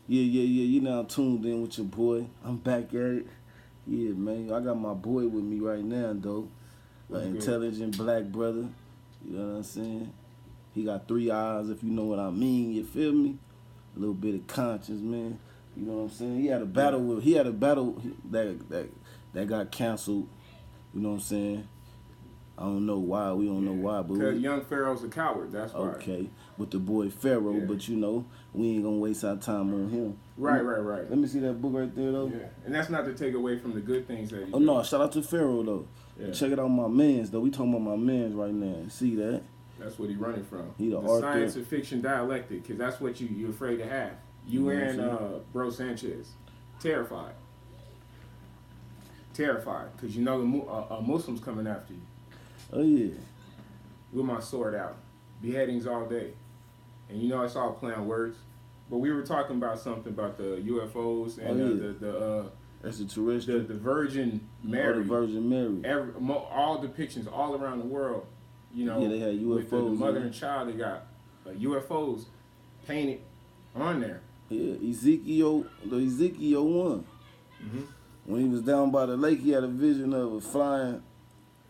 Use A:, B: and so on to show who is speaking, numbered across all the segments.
A: Yeah. You now tuned in with your boy. I'm back at it. Yeah, man. I got my boy with me right now, though. An intelligent black brother. You know what I'm saying? He got 3 eyes, if you know what I mean. You feel me? A little bit of conscience, man. You know what I'm saying? He had a battle that got canceled. You know what I'm saying? I don't know why. We don't know why, but
B: because young Pharaoh's a coward. That's why.
A: Okay, with the boy Pharaoh, but you know we ain't gonna waste our time on him.
B: Right.
A: Let me see that book right there, though.
B: Yeah, and that's not to take away from the good things that he.
A: Oh no! Shout out to Pharaoh though. Yeah. Check it out, my man's though. We talking about my man's right now. See that?
B: That's what he running from.
A: He the
B: science of fiction dialectic, because that's what you're afraid to have. You and Bro Sanchez, terrified, because you know the Muslims coming after you.
A: Oh yeah.
B: With my sword out, beheadings all day, and you know it's all play on words. But we were talking about something about the UFOs and
A: extraterrestrial,
B: the Virgin Mary.
A: The Virgin Mary.
B: All depictions all around the world. You know,
A: they had UFOs.
B: With the mother and child, they got UFOs painted on there.
A: Yeah, Ezekiel 1. Mm-hmm. When he was down by the lake, he had a vision of a flying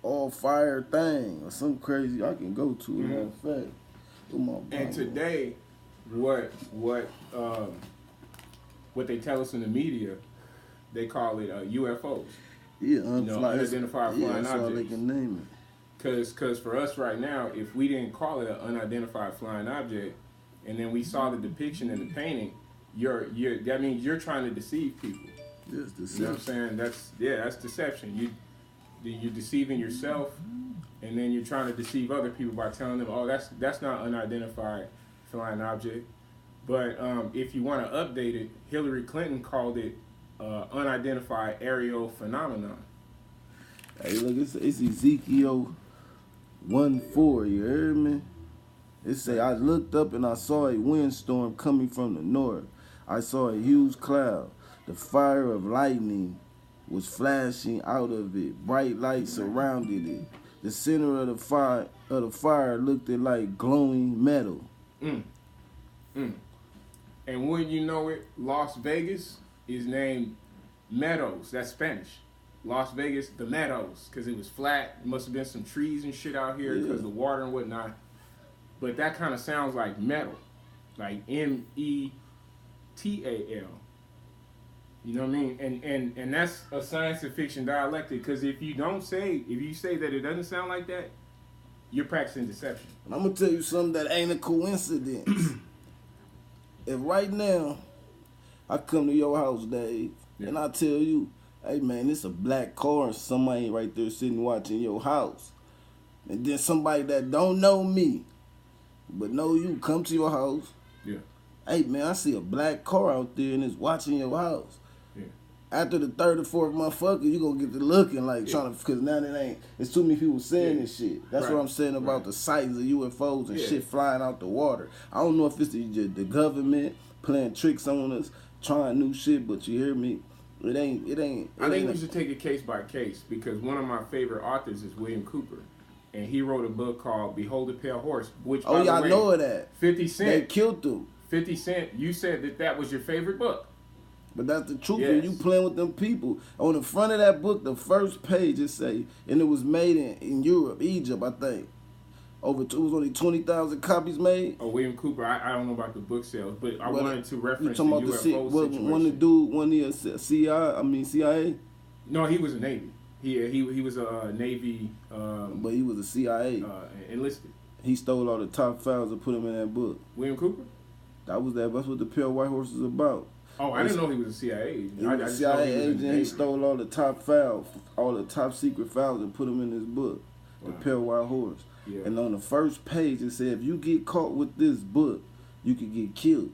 A: all fire thing or some crazy. I can go to it. In fact,
B: and today, what they tell us in the media, they call it UFOs.
A: Yeah,
B: unidentified flying objects.
A: That's all they can name
B: it. Cause for us right now, if we didn't call it an unidentified flying object, and then we saw the depiction in the painting, that means you're trying to deceive people.
A: Yes, deception.
B: You know what I'm saying? That's deception. You're deceiving yourself, and then you're trying to deceive other people by telling them, oh, that's not unidentified flying object. But if you want to update it, Hillary Clinton called it unidentified aerial phenomenon.
A: Hey, look, it's Ezekiel 1:4. You heard me? It say, I looked up and I saw a windstorm coming from the north. I saw a huge cloud. The fire of lightning was flashing out of it. Bright lights surrounded it. The center of the fire looked like glowing metal.
B: And when you know it, Las Vegas is named Meadows. That's Spanish. Las Vegas, the Meadows, because it was flat. There must have been some trees and shit out here because the water and whatnot. But that kind of sounds like metal, like METAL. You know what I mean? And that's a science of fiction dialectic, because if you say that it doesn't sound like that, you're practicing deception.
A: And I'm gonna tell you something that ain't a coincidence. If right now I come to your house, Dave, and I tell you, hey man, it's a black car and somebody right there sitting watching your house, and then somebody that don't know me but know you come to your house, hey man, I see a black car out there and it's watching your house. After the third or fourth motherfucker, you gonna get to looking like trying to, because now it's too many people saying this shit. That's what I'm saying about the sights of UFOs and shit flying out the water. I don't know if it's the government playing tricks on us, trying new shit, but you hear me? It ain't.
B: I think we should take it case by case, because one of my favorite authors is William Cooper, and he wrote a book called Behold the Pale Horse, which, by the way,
A: I know of that.
B: 50 Cent.
A: They killed him.
B: 50 Cent, you said that was your favorite book.
A: But that's the truth. When you playing with them people. On the front of that book, the first page, it say, and it was made in Europe, Egypt, I think. It was only 20,000 copies made.
B: Oh, William Cooper, I don't know about the book sales, but I wanted to reference the
A: UFO
B: situation.
A: When the dude, when he a CIA?
B: No, he was a Navy. He was a Navy.
A: But he was a CIA.
B: Enlisted.
A: He stole all the top files and put them in that book.
B: William Cooper?
A: That's what the Pale White Horse is about.
B: Oh, I didn't know he was a CIA agent.
A: He was a CIA agent. He stole all the top files, all the top secret files, and put them in his book, The Pale White Horse. Yeah. And on the first page, it said, if you get caught with this book, you could get killed.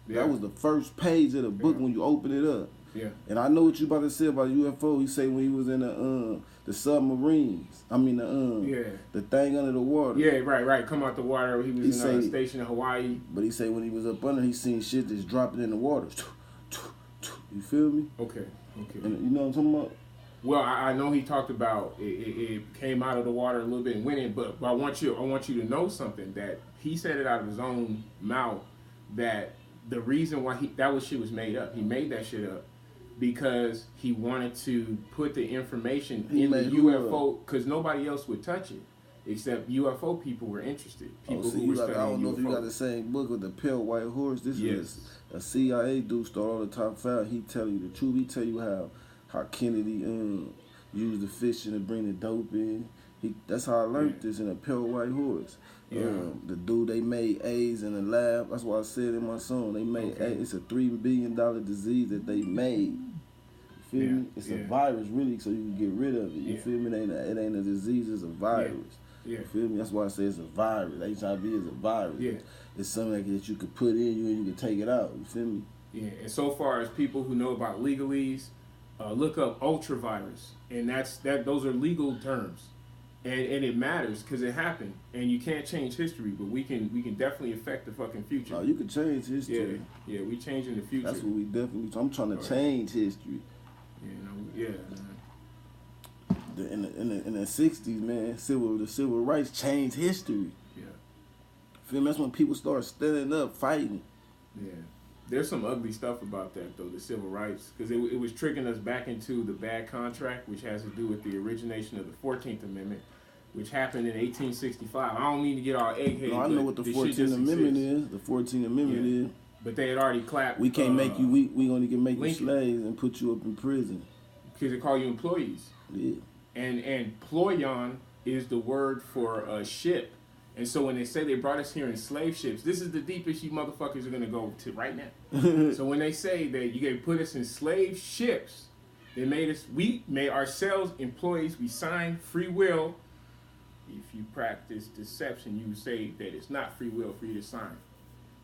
A: Yeah. That was the first page of the book when you open it up.
B: Yeah.
A: And I know what you about to say about UFO. He say when he was in the submarines. I mean the thing under the water.
B: Yeah, right. Come out the water. He was in a station in Hawaii.
A: But he say when he was up under, he seen shit that's dropping in the water. You feel me?
B: Okay.
A: And you know what I'm talking about?
B: Well, I know he talked about it came out of the water a little bit and went in, but I want you to know something, that he said it out of his own mouth, that the reason why shit was made up. He made that shit up because he wanted to put the information in the UFO because nobody else would touch it except UFO people were interested. People who were studying
A: I don't know
B: UFO.
A: if you got the same book with the pale white horse. This is a CIA dude start all the top 5. He tell you the truth. He tell you how Kennedy used the fishing to bring the dope in. That's how I learned this in a pale white horse. The dude they made AIDS in the lab. That's why I said in my song they made AIDS. It's a $3 billion disease that they made. You feel me? It's a virus really, so you can get rid of it. You feel me? It ain't a disease. It's a virus. You feel me? That's why I say it's a virus. HIV is a virus. It's something that you could put in you and you can take it out. You feel me?
B: Yeah. And so far as people who know about legalese, look up ultravirus, and those are legal terms. And it matters because it happened, and you can't change history, but we can definitely affect the fucking future.
A: Oh, you can change history.
B: Yeah, we changing the future.
A: That's what we definitely. I'm trying to change history. In the '60s, man, the civil rights changed history.
B: Yeah.
A: Feel me? That's when people start standing up, fighting.
B: Yeah. There's some ugly stuff about that though, the civil rights, because it was tricking us back into the bad contract, which has to do with the origination of the 14th Amendment, which happened in 1865. I don't mean to get all eggheaded.
A: No, I know what the 14th Amendment is. The 14th Amendment is.
B: But they had already clapped.
A: We can't make you. We gonna make you slaves and put you up in prison.
B: Because they call you employees.
A: Yeah.
B: And ployon is the word for a ship. And so when they say they brought us here in slave ships, this is the deepest you motherfuckers are going to go to right now. So when they say that you can put us in slave ships, we made ourselves employees. We signed free will. If you practice deception, you say that it's not free will for you to sign.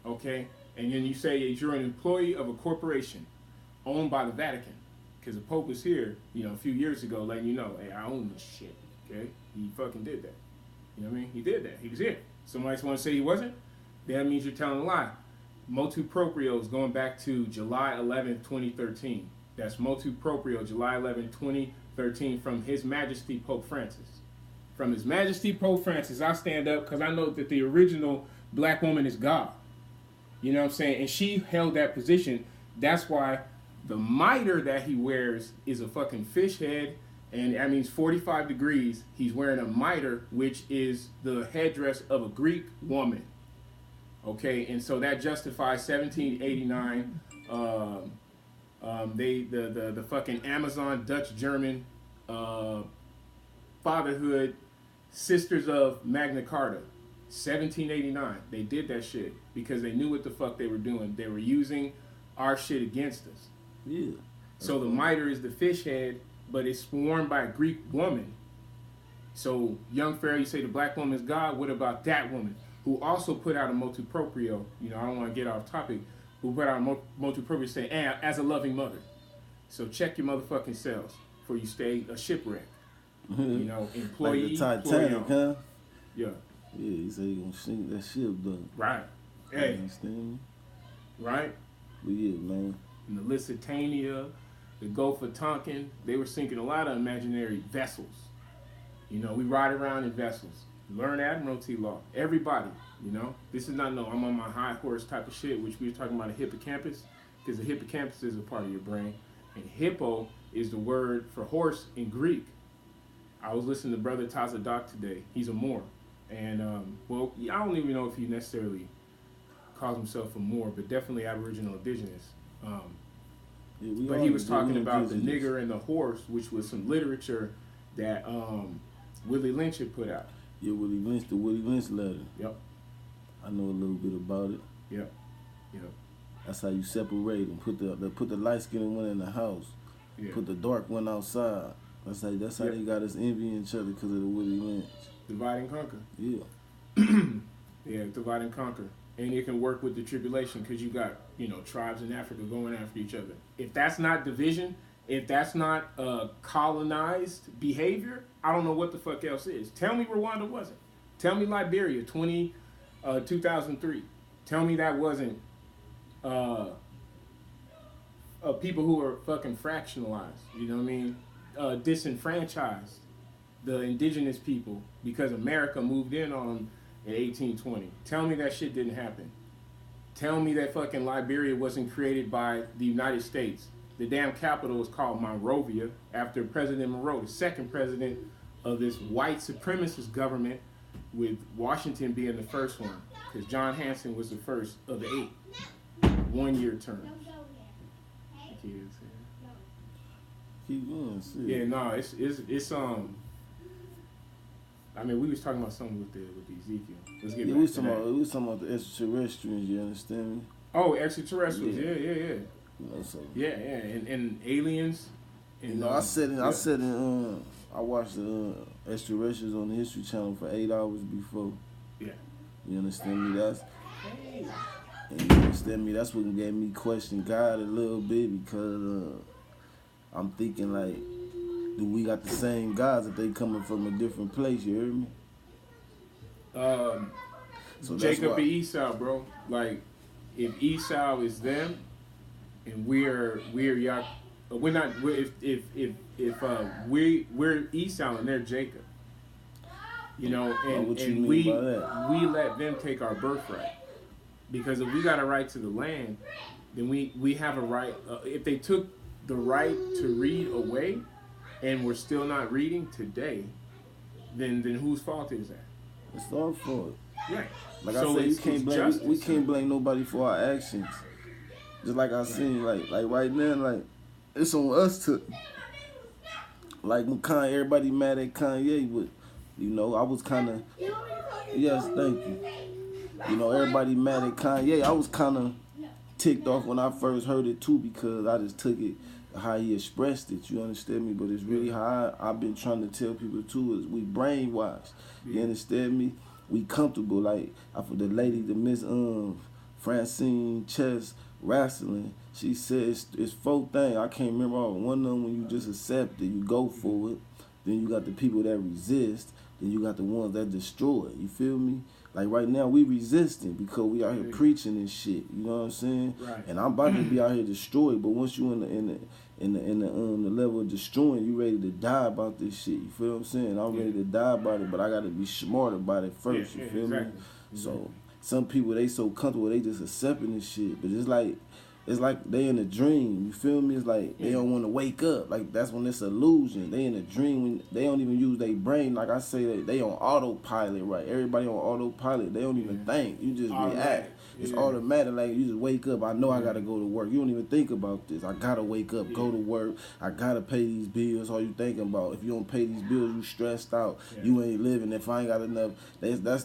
B: Okay? And then you say that you're an employee of a corporation owned by the Vatican. Because the Pope was here, a few years ago letting you know, hey, I own this shit. Okay? He fucking did that. You know what I mean? He did that. He was here. Somebody want to say he wasn't? That means you're telling a lie. Motu proprio is going back to July 11th, 2013. That's motu proprio, July 11th, 2013, from His Majesty Pope Francis. From His Majesty Pope Francis, I stand up because I know that the original black woman is God. You know what I'm saying? And she held that position. That's why the mitre that he wears is a fucking fish head. And that means 45 degrees. He's wearing a mitre, which is the headdress of a Greek woman. Okay, and so that justifies 1789. The fucking Amazon Dutch German fatherhood sisters of Magna Carta, 1789. They did that shit because they knew what the fuck they were doing. They were using our shit against us.
A: Yeah.
B: So the mitre is the fish head, but it's worn by a Greek woman. So, young Pharaoh, you say the black woman is God. What about that woman who also put out a motu proprio? I don't want to get off topic. Who put out a motu proprio saying, as a loving mother. So check your motherfucking selves before you stay a shipwreck. Employee.
A: Like the Titanic, huh?
B: Yeah.
A: Yeah, he said he gonna sink that ship, though.
B: Right. Hey.
A: You understand me?
B: Right.
A: But yeah, man.
B: In the Lusitania, the Gulf of Tonkin, they were sinking a lot of imaginary vessels. We ride around in vessels. Learn Admiralty law. Everybody, This is not I'm on my high horse type of shit, which we were talking about a hippocampus, because the hippocampus is a part of your brain. And hippo is the word for horse in Greek. I was listening to Brother Tazadak today. He's a Moor. And, I don't even know if he necessarily calls himself a Moor, but definitely Aboriginal Indigenous. But he was talking about the nigger and the horse, which was some literature that Willie Lynch had put out.
A: Yeah, the Willie Lynch letter.
B: Yep.
A: I know a little bit about it.
B: Yep.
A: That's how you separate them. Put the light skinned one in the house. Yeah. Put the dark one outside. That's how they got us envying each other because of the Willie Lynch.
B: Divide and conquer.
A: Yeah.
B: Divide and conquer. And it can work with the tribulation because you got, tribes in Africa going after each other. If that's not division, if that's not colonized behavior, I don't know what the fuck else is. Tell me Rwanda wasn't. Tell me Liberia, 2003. Tell me that wasn't people who are fucking fractionalized. You know what I mean? Disenfranchised. The indigenous people because America moved in on them in 1820. Tell me that shit didn't happen. Tell me that fucking Liberia wasn't created by the United States. The damn capital was called Monrovia after President Monroe, the second president of this white supremacist government, with Washington being the first one, because John Hanson was the first of the 8 one-year terms.
A: Keep going, see.
B: Yeah, no, it's I mean, we was talking about something with the Ezekiel. Let's get back
A: we
B: to
A: talking
B: that.
A: about the extraterrestrials. You understand me?
B: Oh, extraterrestrials. Yeah.
A: You know, so
B: Yeah, and aliens. And,
A: you know, I watched the extraterrestrials on the History Channel for 8 hours before.
B: Yeah.
A: You understand me? You understand me? That's what gave me question God a little bit, because I'm thinking like, do we got the same gods if they coming from a different place? You heard me? So
B: Jacob and Esau, bro. Like, if Esau is them, and we're not. We're Esau and they're Jacob. You know, and we let them take our birthright, because if we got a right to the land, then we have a right. If they took the right to read away, and we're still not reading today, then whose fault is that?
A: It's our fault.
B: Right.
A: Like so I said, we can't blame nobody for our actions. Just like I seen, like right now, like it's on us to, like when everybody mad at Kanye, but you know I was kind of, yes, thank you. You know, everybody mad at Kanye. I was kind of ticked off when I first heard it too, because I just took it how he expressed it. You understand me? But it's really how I've been trying to tell people too, is we brainwashed. You understand me? We comfortable. Like the lady, the Miss Francine Chess Wrestling, she said it's 4 things. I can't remember all. One of them, when you just accept it, you go for it. Then you got the people that resist. Then you got the ones that destroy it. You feel me? Like right now, we resisting because we out here preaching and shit. You know what I'm saying?
B: Right.
A: And I'm about to be out here destroyed. But once you in the level of destroying, you ready to die about this shit. You feel what I'm saying? I'm ready to die about it, but I got to be smart about it first. You feel me? So some people, they so comfortable, they just accepting this shit. But it's like they in a dream. You feel me? It's like they don't want to wake up. Like that's when it's illusion. They in a dream when they don't even use their brain. Like I say, they on autopilot, right? Everybody on autopilot. They don't even think. You just react. It's automatic. Like you just wake up. I know I gotta go to work. You don't even think about this. I gotta wake up, go to work. I gotta pay these bills. All you thinking about. If you don't pay these bills, you stressed out. You ain't living. If I ain't got enough, that's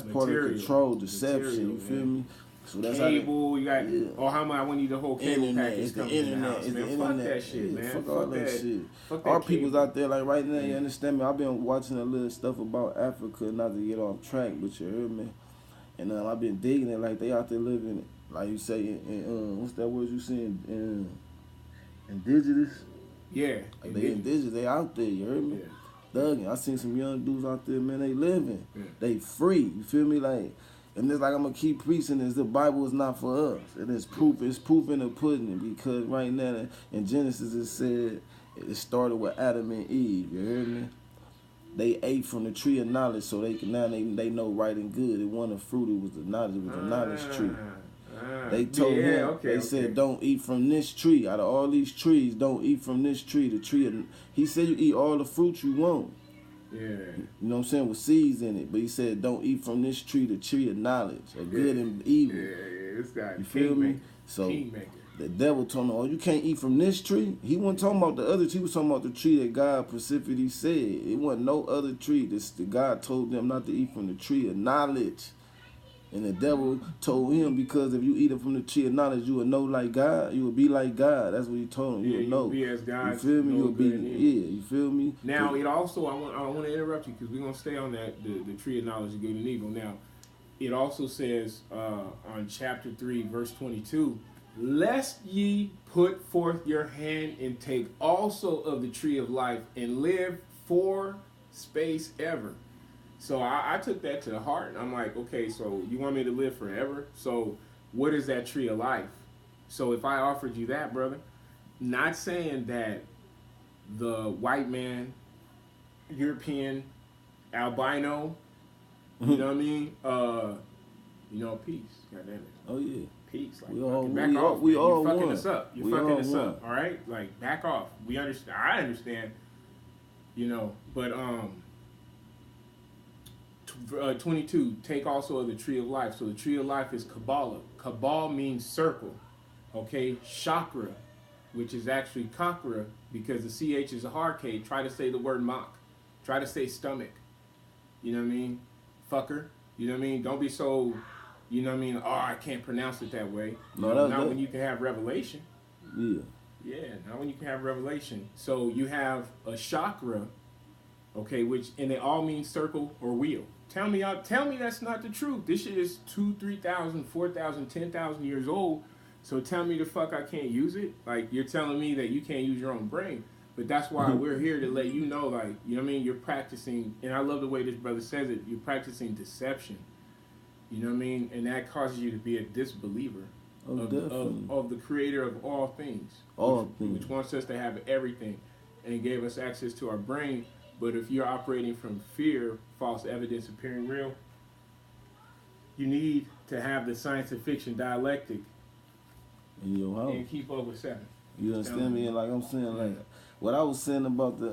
A: part of control, deception. You feel me? So that's
B: cable, you got, or how much I want you the whole cable
A: internet,
B: package
A: it's the
B: coming
A: internet,
B: in the house,
A: it's
B: man.
A: the
B: Fuck
A: internet.
B: that shit, man.
A: Fuck all that shit.
B: Fuck
A: Our
B: that
A: people's
B: cable.
A: out there, like right now, you understand me? I've been watching a little stuff about Africa, not to get off track, but you heard me? And I've been digging it, like they out there living, like you say, in what's that word you saying? Indigenous?
B: Yeah.
A: Like they indigenous, they out there, you heard me? Thugging. I seen some young dudes out there, man, they living. They free, you feel me? Like, and it's like I'm gonna keep preaching this. The Bible is not for us. And it's proof in the pudding, because right now in Genesis it said it started with Adam and Eve. You heard me? They ate from the tree of knowledge, so they know right and good. It wasn't a fruit. It was the knowledge. It was a knowledge tree. They told him. They said, "Don't eat from this tree. Out of all these trees, don't eat from this tree. The tree of." He said, "You eat all the fruits you want."
B: Yeah.
A: You know what I'm saying? With seeds in it. But he said, don't eat from this tree, the tree of knowledge, of good and evil.
B: Yeah, this guy.
A: You feel me? So the devil told him, oh, you can't eat from this tree? He wasn't talking about the other tree. He was talking about the tree that God specifically said. It wasn't no other tree. The God told them not to eat from the tree of knowledge. And the devil told him, because if you eat it from the tree of knowledge, you will know like God. You will be like God. That's what he told him. You will know.
B: Be as God.
A: You feel me? You'll be. Yeah. You feel me?
B: Now it also. I want to interrupt you, because we're gonna stay on that the tree of knowledge of good and evil. Now, it also says on chapter 3, verse 22, lest ye put forth your hand and take also of the tree of life and live for space ever. So I took that to the heart, and I'm like, okay, so you want me to live forever? So what is that tree of life? So if I offered you that, brother, not saying that the white man, European, albino, you know what I mean, You know, peace. God damn it.
A: Oh yeah.
B: Peace. Like,
A: We all
B: back
A: we
B: off,
A: all we
B: man.
A: all
B: You're fucking
A: one.
B: us up. You're
A: We
B: fucking
A: all
B: us
A: one.
B: up. All right, like back off. We understand. I understand. You know, but 22. Take also of the tree of life. So the tree of life is Kabbalah. Kabbalah means circle. Okay, chakra, which is actually chakra because the ch is a hard K. Try to say the word mock. Try to say stomach. You know what I mean? Fucker. You know what I mean? Don't be so. You know what I mean? Oh, I can't pronounce it that way.
A: No,
B: not when you can have revelation.
A: Yeah.
B: Yeah, not when you can have revelation. So you have a chakra, okay, and they all mean circle or wheel. Tell me that's not the truth. This shit is 2,000, 3,000, 4,000, 10,000 years old. So tell me the fuck I can't use it? Like, you're telling me that you can't use your own brain. But that's why we're here to let you know, like, you know what I mean? You're practicing, and I love the way this brother says it, you're practicing deception. You know what I mean? And that causes you to be a disbeliever of the creator of all things. Which wants us to have everything and gave us access to our brain. But if you're operating from fear, false evidence appearing real, you need to have the science and fiction dialectic
A: in your house.
B: And keep over 7.
A: You understand me? Like I'm saying, like what I was saying about the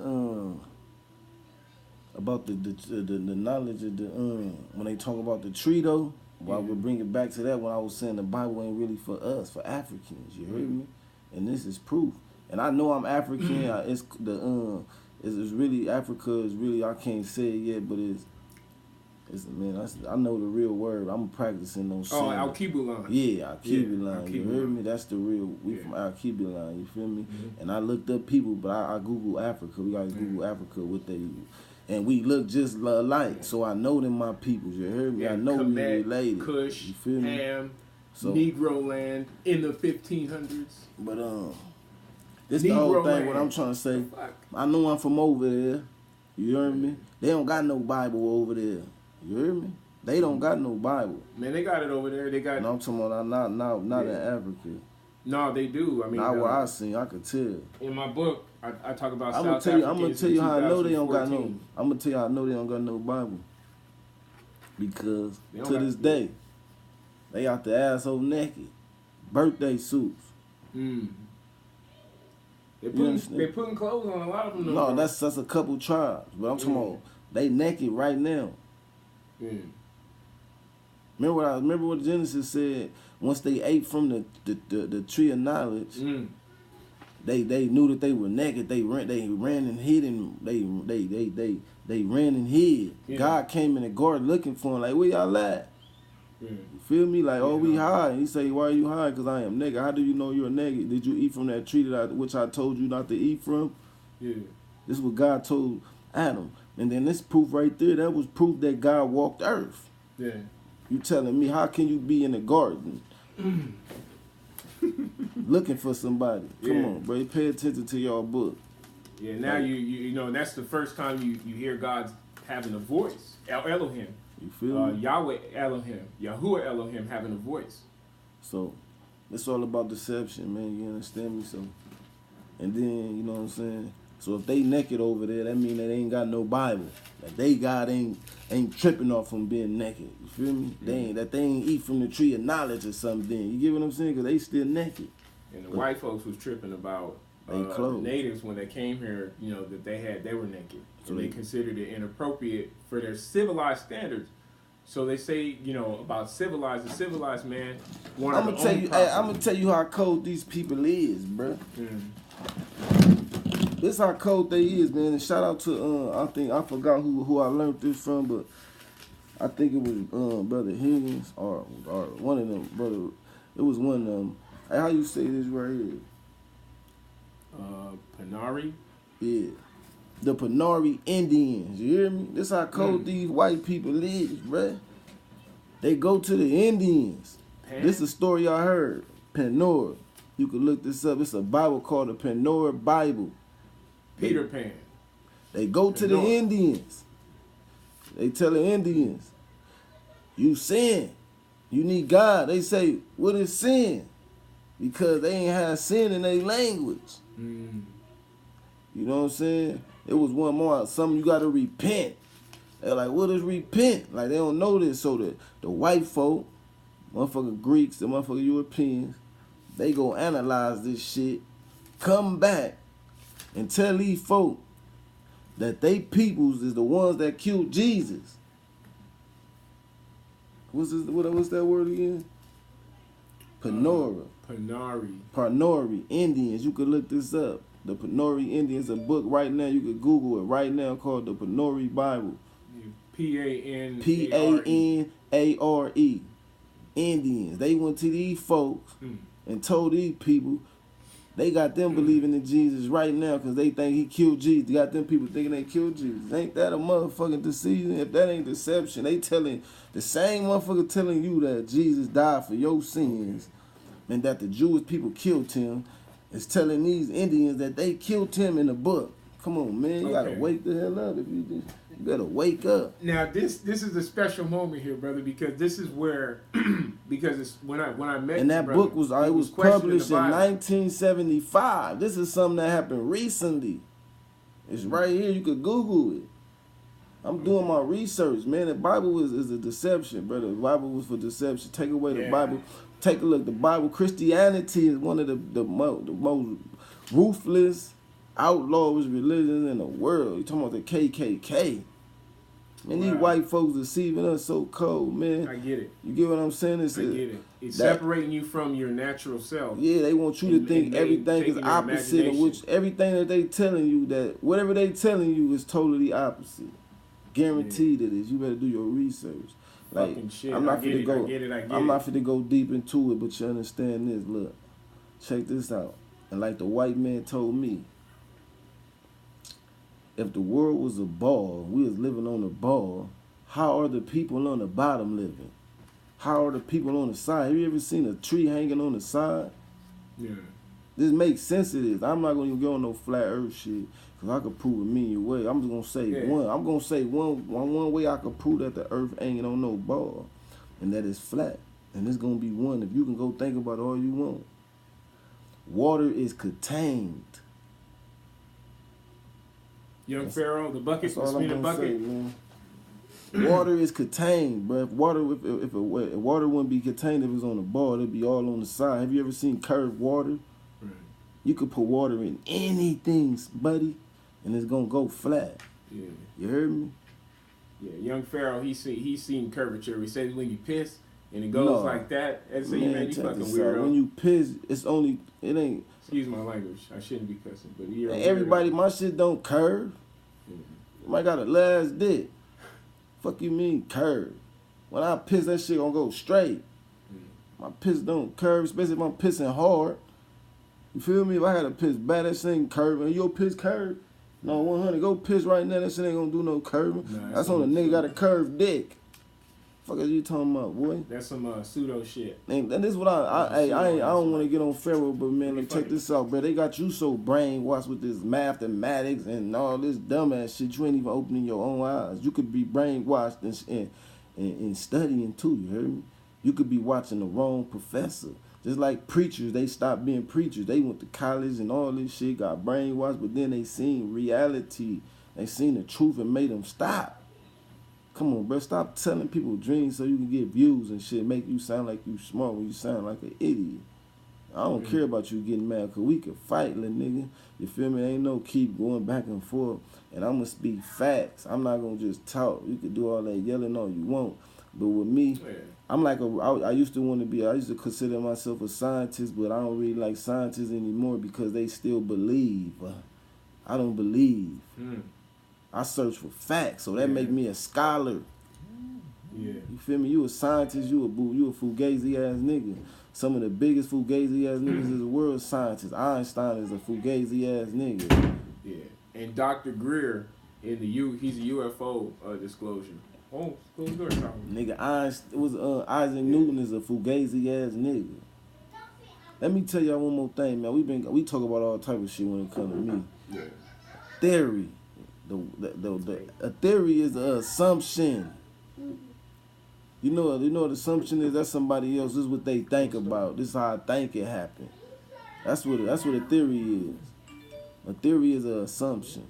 A: knowledge of the when they talk about the tree though. Well, I would bring it back to that when I was saying the Bible ain't really for us, for Africans. You heard me? And this is proof. And I know I'm African. It's really Africa is really, I can't say it yet, but it's man. I know the real word. I'm practicing those.
B: Oh, Al-Kibulan.
A: Yeah, Al-Kibulan. You heard me? That's the real. We from Al-Kibulan. You feel me? And I looked up people, but I Google Africa. We gotta Google Africa what they. And we look just alike, so I know them my peoples. You heard me? I know we related.
B: Kush,
A: you feel me?
B: Ham, Negro land in the 1500s.
A: But this Negro the whole thing. Land. What I'm trying to say, I know I'm from over there. You heard me? They don't got no Bible over there. You heard me? They don't got no Bible.
B: Man, they got it over there. They got.
A: No, I'm talking about not in Africa.
B: No, they do. I mean,
A: not what I seen. I could tell.
B: In my book, I talk about
A: I'm
B: South
A: Africans. I'm gonna tell you how I know they don't got no. I'm gonna tell you how I know they don't got no Bible. Because to this day, they out the asshole naked, birthday suits.
B: They're putting clothes on a lot of them.
A: No, that's a couple tribes, but I'm talking about they naked right now. Remember what Genesis said. Once they ate from the tree of knowledge, they knew that they were naked. They ran and hid, and they ran and hid. Yeah. God came in the garden looking for them, like, where y'all at? You feel me? Like, we hide. He say, why are you hiding? Because I am naked. How do you know you're naked? Did you eat from that tree which I told you not to eat from? Yeah. This is what God told Adam. And then this proof right there, that was proof that God walked earth. Yeah. You telling me, how can you be in the garden looking for somebody? Come on, bro. Pay attention to your book.
B: Yeah, now you know, that's the first time you hear God having a voice. Elohim.
A: You feel me?
B: Yahweh Elohim. Yahuwah Elohim having a voice.
A: So, it's all about deception, man. You understand me? So, and then, you know what I'm saying? So if they naked over there, that mean they ain't got no Bible. Like they God ain't tripping off from being naked. You feel me? They ain't eat from the tree of knowledge or something. You get what I'm saying? Because they still naked.
B: And the white folks was tripping about the natives when they came here. You know that they were naked, so they considered it inappropriate for their civilized standards. So they say, you know, about the civilized man.
A: I'm gonna tell you how cold these people is, bro. This how cold they is, man. And shout out to I forgot who I learned this from, but I think it was Brother Higgins or one of them, brother. It was one of them. Hey, how you say this right here?
B: Panari?
A: Yeah. The Panari Indians. You hear me? This how cold these white people is, bruh. They go to the Indians. This is a story I heard. Penor. You can look this up. It's a Bible called the Penor Bible.
B: Peter Pan.
A: They go to the Indians. They tell the Indians, you sin. You need God. They say, what is sin? Because they ain't had sin in their language. You know what I'm saying? It was one more. Something you got to repent. They're like, what is repent? Like, they don't know this. So the white folk, motherfucker Greeks, the motherfucker Europeans, they go analyze this shit, come back, and tell these folk that they peoples is the ones that killed Jesus. What's that word again? Panori Indians. You could look this up. The Panori Indians, a book right now. You could Google it right now called the Panori Bible. P-A-N-A-R-E. Indians. They went to these folks and told these people they got them believing in Jesus right now because they think he killed Jesus. They got them people thinking they killed Jesus. Ain't that a motherfucking deception? If that ain't deception, they telling the same motherfucker telling you that Jesus died for your sins and that the Jewish people killed him is telling these Indians that they killed him in the book. Come on, man. You gotta wake the hell up. You better wake up.
B: Now this is a special moment here, brother, because this is where because it's when I met
A: and that
B: brother,
A: book was published in 1975. This is something that happened recently. It's right here. You could Google it. I'm doing my research, man. The Bible is a deception, brother. The Bible was for deception. Take away the Bible. Take a look. The Bible, Christianity is one of the most ruthless, outlawish religions in the world. You talking about the KKK? Man, these white folks deceiving us so cold, man.
B: I get it.
A: You get what I'm saying?
B: I get it. It's separating you from your natural self.
A: Yeah, they want you to think everything is opposite of which everything that they telling you, that whatever they telling you is totally opposite. Guaranteed it is. You better do your research. Like,
B: shit.
A: I'm not
B: I get it.
A: I'm not finna go deep into it, but you understand this. Look, check this out. And like the white man told me, if the world was a ball, we was living on a ball, how are the people on the bottom living? How are the people on the side? Have you ever seen a tree hanging on the side?
B: Yeah.
A: This makes sense of this. I'm not going to go on no flat earth shit because I could prove a million ways. I'm just going to say one. I'm going to say one way I could prove that the earth ain't on no ball and that it's flat. And it's going to be one if you can go think about it all you want. Water is contained.
B: Young Pharaoh, the bucket, the spinning bucket.
A: Say, water is contained, bro. If water wouldn't be contained if it was on the ball, it'd be all on the side. Have you ever seen curved water? Right. You could put water in anything, buddy, and it's gonna go flat. Yeah. You heard me?
B: Yeah, young Pharaoh, he's seen curvature. He says when you piss and it goes like that, and so man, you fucking weirdo.
A: When you piss, it ain't.
B: Excuse my language. I shouldn't be cussing, but you're
A: everybody, my shit don't curve. You might got a last dick. Fuck you mean curve? When I piss, that shit gonna go straight. My piss don't curve, especially if I'm pissing hard. You feel me? If I had to piss bad, that shit ain't curving. Your piss curve? No, 100. Go piss right now. That shit ain't gonna do no curving. Nah, that's on a nigga got a curved dick. Fuck is you talking about, boy?
B: That's some pseudo shit.
A: And this is what I don't want to get on Pharaoh, but man, like, check this out, bro. They got you so brainwashed with this mathematics and all this dumbass shit. You ain't even opening your own eyes. You could be brainwashed and studying too. You heard me? You could be watching the wrong professor. Just like preachers, they stopped being preachers. They went to college and all this shit, got brainwashed, but then they seen reality. They seen the truth and made them stop. Come on, bro. Stop telling people dreams so you can get views and shit. Make you sound like you smart when you sound like an idiot. I don't care about you getting mad because we can fight, little nigga. You feel me? Ain't no keep going back and forth. And I'm going to speak facts. I'm not going to just talk. You can do all that yelling all you want. But with me, I'm like I used to consider myself a scientist, but I don't really like scientists anymore because they still believe. I don't believe. I search for facts, so that make me a scholar. Yeah. You feel me? You a scientist, you a fugazi ass nigga. Some of the biggest fugazi ass niggas in the world scientists. Einstein is a fugazi ass nigga.
B: Yeah. And Dr. Greer he's a UFO disclosure. Oh, close the door,
A: nigga, Isaac Newton is a fugazi ass nigga. Let me tell y'all one more thing, man. We talk about all type of shit when it comes to me. Yeah. Theory. A theory is an assumption. You know what assumption is? That's somebody else. This is what they think about. This is how I think it happened. That's what a theory is. A theory is an assumption.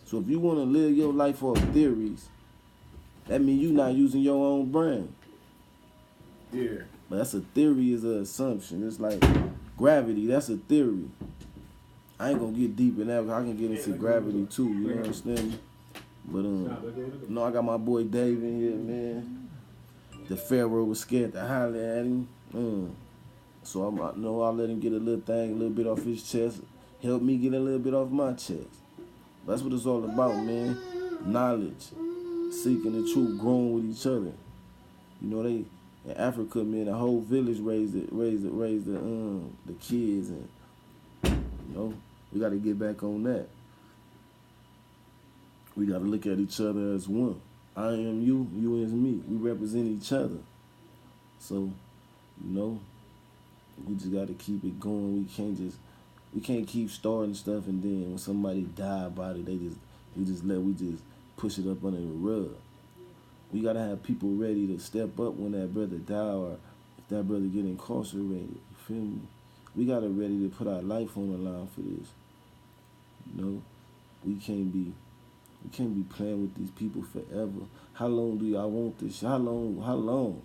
A: So if you want to live your life off theories, that means you're not using your own brain.
B: Yeah.
A: But that's a theory, is an assumption. It's like gravity, that's a theory. I ain't gonna get deep in that, but I can get into gravity too, you know what I'm saying? But I got my boy Dave in here, man. The Pharaoh was scared to holler at him. So I'll let him get a little bit off his chest. Help me get a little bit off my chest. That's what it's all about, man. Knowledge, seeking the truth, growing with each other. You know, they in Africa, man, the whole village raised the kids, and you know, we got to get back on that. We got to look at each other as one. I am you, you is me. We represent each other. So, you know, we just got to keep it going. We can't keep starting stuff and then when somebody die about it, we just push it up under the rug. We gotta have people ready to step up when that brother die or if that brother get incarcerated. You feel me? We gotta ready to put our life on the line for this. You know, we can't be playing with these people forever. How long do y'all want this? How long?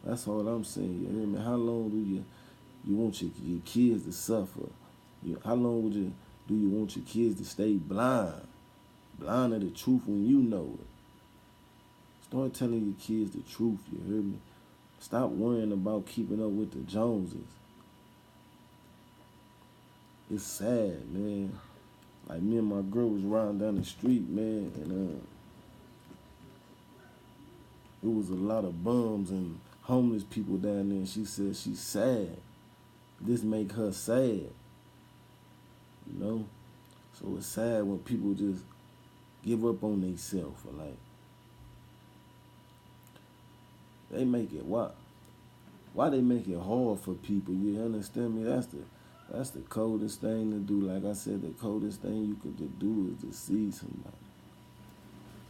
A: That's all I'm saying. You hear me? How long do you want your kids to suffer? How long do you want your kids to stay blind to the truth when you know it? Start telling your kids the truth, you hear me? Stop worrying about keeping up with the Joneses. It's sad, man. Like me and my girl was riding down the street, man, and it was a lot of bums and homeless people down there, and she said she's sad. This make her sad, you know? So it's sad when people just give up on themselves, or like, they make it, why they make it hard for people, you understand me? That's the coldest thing to do. Like I said, the coldest thing you could do is deceive somebody.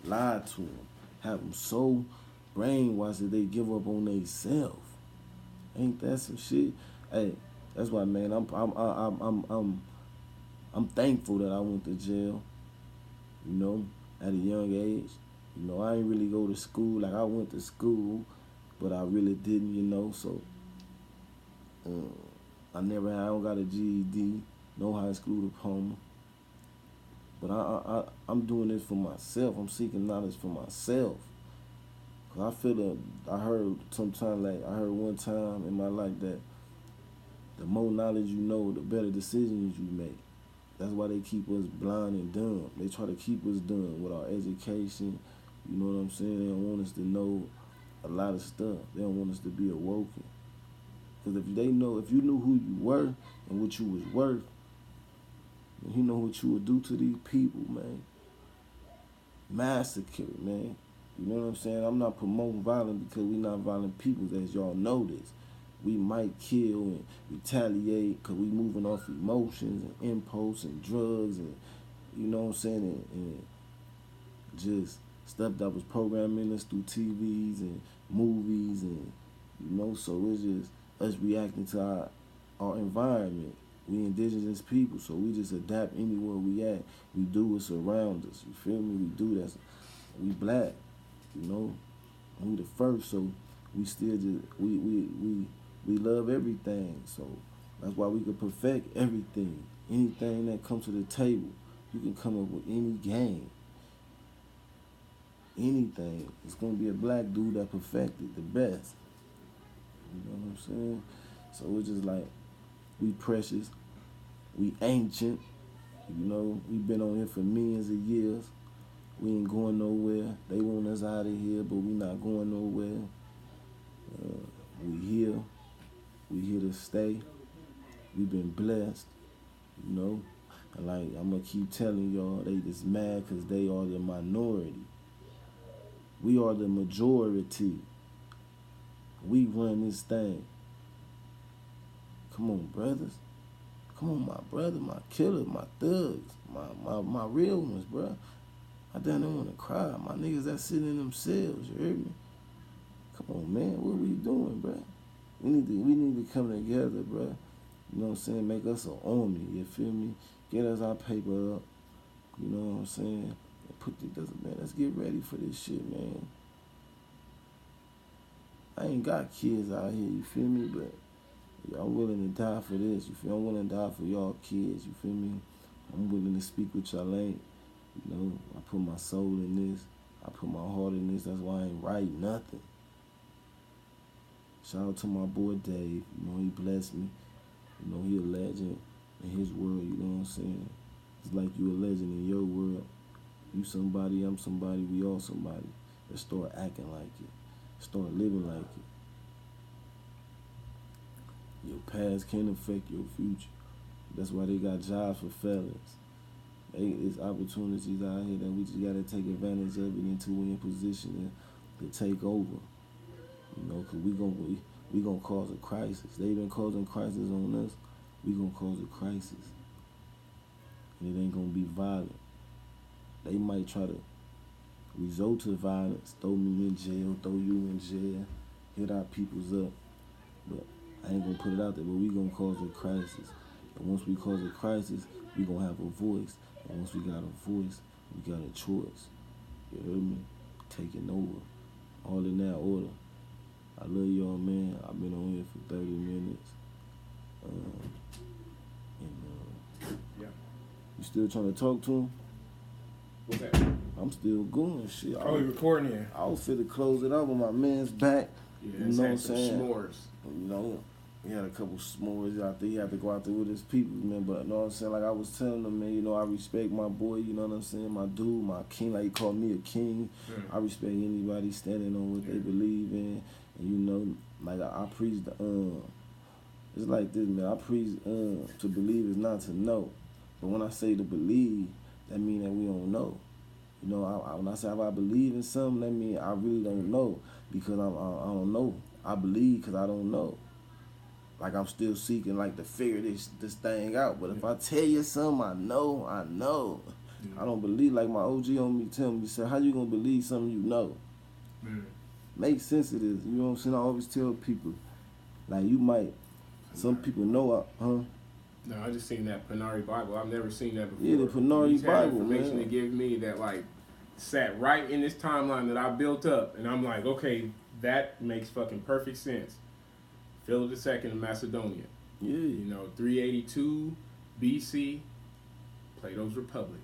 A: Lie to them. Have them so brainwashed that they give up on themselves. Ain't that some shit? Hey, that's why, man, I'm thankful that I went to jail, you know, at a young age. You know, I ain't really go to school. Like, I went to school, but I really didn't, you know, so I don't got a GED, no high school diploma. But I'm doing this for myself. I'm seeking knowledge for myself. Cause I heard one time in my life that the more knowledge you know, the better decisions you make. That's why they keep us blind and dumb. They try to keep us dumb with our education. You know what I'm saying? They don't want us to know a lot of stuff. They don't want us to be awoken. Because if you knew who you were and what you was worth, you know what you would do to these people, man. Massacre, man. You know what I'm saying? I'm not promoting violence because we not violent people, as y'all know this. We might kill and retaliate because we moving off emotions and impulse and drugs and, you know what I'm saying, and just stuff that was programming us through TVs and movies and, you know, so it's just us reacting to our environment. We indigenous people, so we just adapt anywhere we at. We do what's around us. You feel me? We do that. We black, you know. We the first, so we still just we love everything. So that's why we can perfect everything. Anything that comes to the table, you can come up with any game. Anything. It's gonna be a black dude that perfected the best. You know what I'm saying? So it's just like, we precious, we ancient, you know, we've been on here for millions of years. We ain't going nowhere. They want us out of here, but we not going nowhere. We here to stay. We've been blessed, you know. And like, I'm gonna keep telling y'all, they just mad because they are the minority. We are the majority. We run this thing. Come on, brothers. Come on, my brother, my killer, my thugs, my real ones, bro. I don't want to cry. My niggas that sitting in themselves, you hear me? Come on, man, what we doing, bro? We need to come together, bro. You know what I'm saying? Make us an army, you feel me? Get us our paper up, you know what I'm saying? And man, let's get ready for this shit, man. I ain't got kids out here, you feel me? But I'm willing to die for this, you feel me? I'm willing to die for y'all kids, you feel me? I'm willing to speak with y'all ain't. You know, I put my soul in this. I put my heart in this. That's why I ain't write nothing. Shout out to my boy Dave. You know, he blessed me. You know, he a legend in his world, you know what I'm saying? It's like you a legend in your world. You somebody, I'm somebody, we all somebody. Let's start acting like it. Start living like it. Your past can't affect your future. That's why they got jobs for felons. It's opportunities out here that we just gotta take advantage of it until we're in position to take over. You know, cause we gonna cause a crisis. They been causing crisis on us. We gonna cause a crisis, and it ain't gonna be violent. They might try to resort to violence, throw me in jail, throw you in jail, hit our peoples up. But I ain't gonna put it out there. But we gonna cause a crisis, and once we cause a crisis, we gonna have a voice. And once we got a voice, we got a choice. You heard me? Taking over. All in that order. I love y'all, man. I've been on here for 30 minutes.
B: Yeah.
A: You still trying to talk to him?
B: What's that?
A: I'm still going, shit.
B: Oh, you recording here?
A: I was finna close it up with my man's back.
B: Yeah,
A: you know what I'm
B: some
A: saying?
B: s'mores.
A: You know, he had a couple s'mores out there. He had to go out there with his people, man. But you know what I'm saying? Like I was telling him, man, you know, I respect my boy, you know what I'm saying? My dude, my king, like he called me a king. I respect anybody standing on what they believe in. And you know, like I preach the it's like this, man. I preach to believe is not to know. But when I say to believe, that mean that we don't know. You know, when I say if I believe in something, that mean I really don't know because I don't know. I believe because I don't know. Like I'm still seeking like to figure this thing out. But if I tell you something, I know. I don't believe like my OG on me tell me, say, how you gonna believe something you know? Make sense of this. You know what I'm saying? I always tell people, like you might, some people know, huh?
B: No, I just seen that Panari Bible. I've never seen that before.
A: Yeah, the Panari Bible,
B: information
A: man.
B: to give me that like sat right in this timeline that I built up, and I'm like, okay, that makes fucking perfect sense. Philip II of Macedonia.
A: Yeah.
B: You know, 382 BC, Plato's Republic.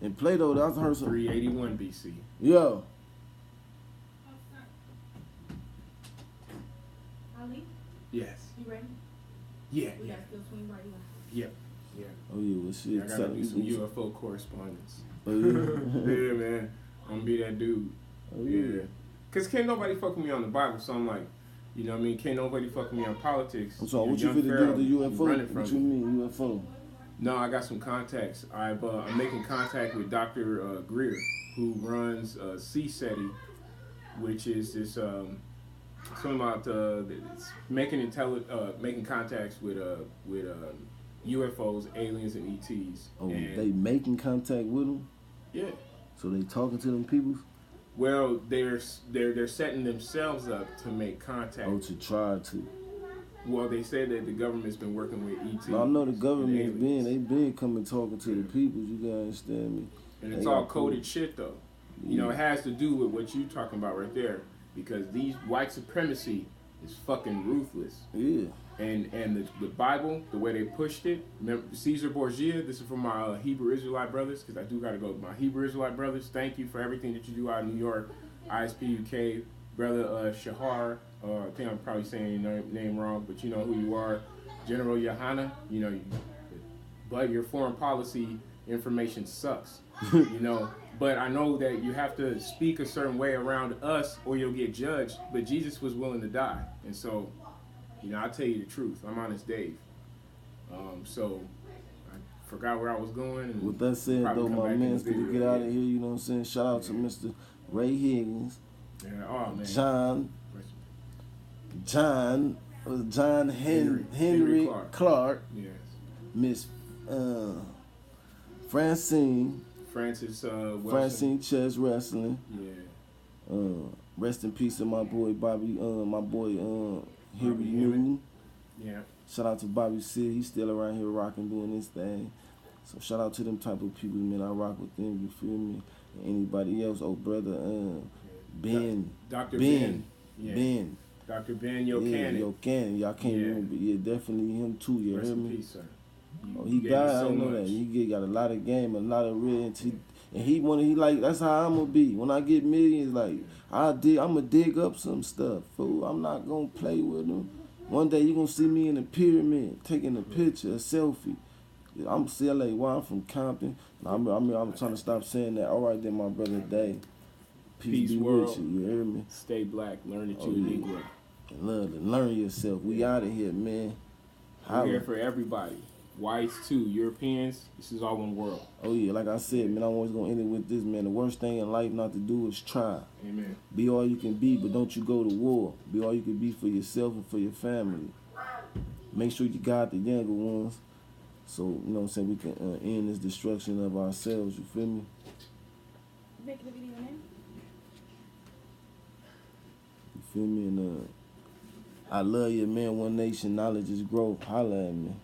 A: And Plato, I've heard some.
B: 381 BC.
A: Yeah.
C: Ali,
B: Yes.
C: you ready?
B: Yeah.
C: We
B: Yeah.
C: gotta still swing right now.
B: Yeah. Yeah.
A: Oh yeah, well shit.
B: I gotta do some UFO correspondence.
A: Oh yeah.
B: Yeah, man. I'm gonna be that dude.
A: Oh yeah.
B: Cause can't nobody fuck with me on the Bible, so I'm like, you know what I mean? Can't nobody fuck with me on politics.
A: I'm sorry, what you
B: Young
A: finna do
B: Pharaoh,
A: with the UFO?
B: running from
A: What you
B: it.
A: mean UFO?
B: No, I got some contacts. I'm making contact with Dr. Greer, who runs CSETI, which is this something about making contacts with UFOs, aliens, and ETs.
A: Oh,
B: and,
A: they making contact with them?
B: yeah.
A: So they talking to them people?
B: Well, they're setting themselves up to make contact.
A: Oh, to try to.
B: Well, they said that the government's been working with ETs.
A: Now, I know the government's
B: and aliens.
A: they been coming talking to the people. You gotta understand me.
B: And it's
A: They
B: all
A: got
B: coded shit, though. You know, it has to do with what you talking about right there, because these white supremacy is fucking ruthless.
A: Yeah.
B: And the Bible, the way they pushed it. Remember Caesar Borgia. This is from my Hebrew Israelite brothers, because I do gotta go. My Hebrew Israelite brothers, thank you for everything that you do out in New York, ISP UK, brother Shahar. I think I'm probably saying your name wrong, but you know who you are, General Yohana. You know, but your foreign policy information sucks. You know. But I know that you have to speak a certain way around us or you'll get judged. But Jesus was willing to die. And so, you know, I'll tell you the truth. I'm Honest Dave. So, I forgot where I was going. And
A: with that said, though, my man's gonna get out of here, you know what I'm saying? Shout out to Mr. Ray Higgins.
B: Yeah, oh, man.
A: John Henry Clark.
B: Yes.
A: Miss Francine Chess Wrestling.
B: Yeah.
A: Rest in peace to my boy Bobby, Henry Newton.
B: Yeah.
A: Shout out to Bobby C. He's still around here rocking, doing this thing. So shout out to them type of people, man. I rock with them, you feel me? And anybody else, brother, Ben.
B: Dr.
A: Ben.
B: Yeah.
A: Ben.
B: Dr. Ben Yokanan.
A: Yokanan. Y'all can't remember. Yeah, definitely him too. You
B: Rest
A: hear
B: in
A: me?
B: peace, sir.
A: Oh, he died. I didn't know that. He got a lot of game, a lot of real. And he like that's how I'm gonna be. When I get millions, like I'm gonna dig up some stuff. Fool, I'm not gonna play with them. One day you gonna see me in the pyramid taking a picture, a selfie. I'm CLA. Why I'm from Compton. I'm trying to stop saying that. All right, then, my brother Dave. Peace be
B: world.
A: with you. You hear me?
B: Stay black. Learn that you're a Negro.
A: And learn yourself. We out of here, man.
B: We're here for everybody. Whites too, Europeans. This is all one world.
A: Oh yeah, like I said, man, I'm always gonna end it with this, man. The worst thing in life not to do is try.
B: Amen.
A: Be all you can be, but don't you go to war. Be all you can be for yourself and for your family. Make sure you guide the younger ones, so you know what I'm saying, we can end this destruction of ourselves. You feel me?
C: Making the video now.
A: You feel me? And I love you, man. One nation, knowledge is growth. Holla at me.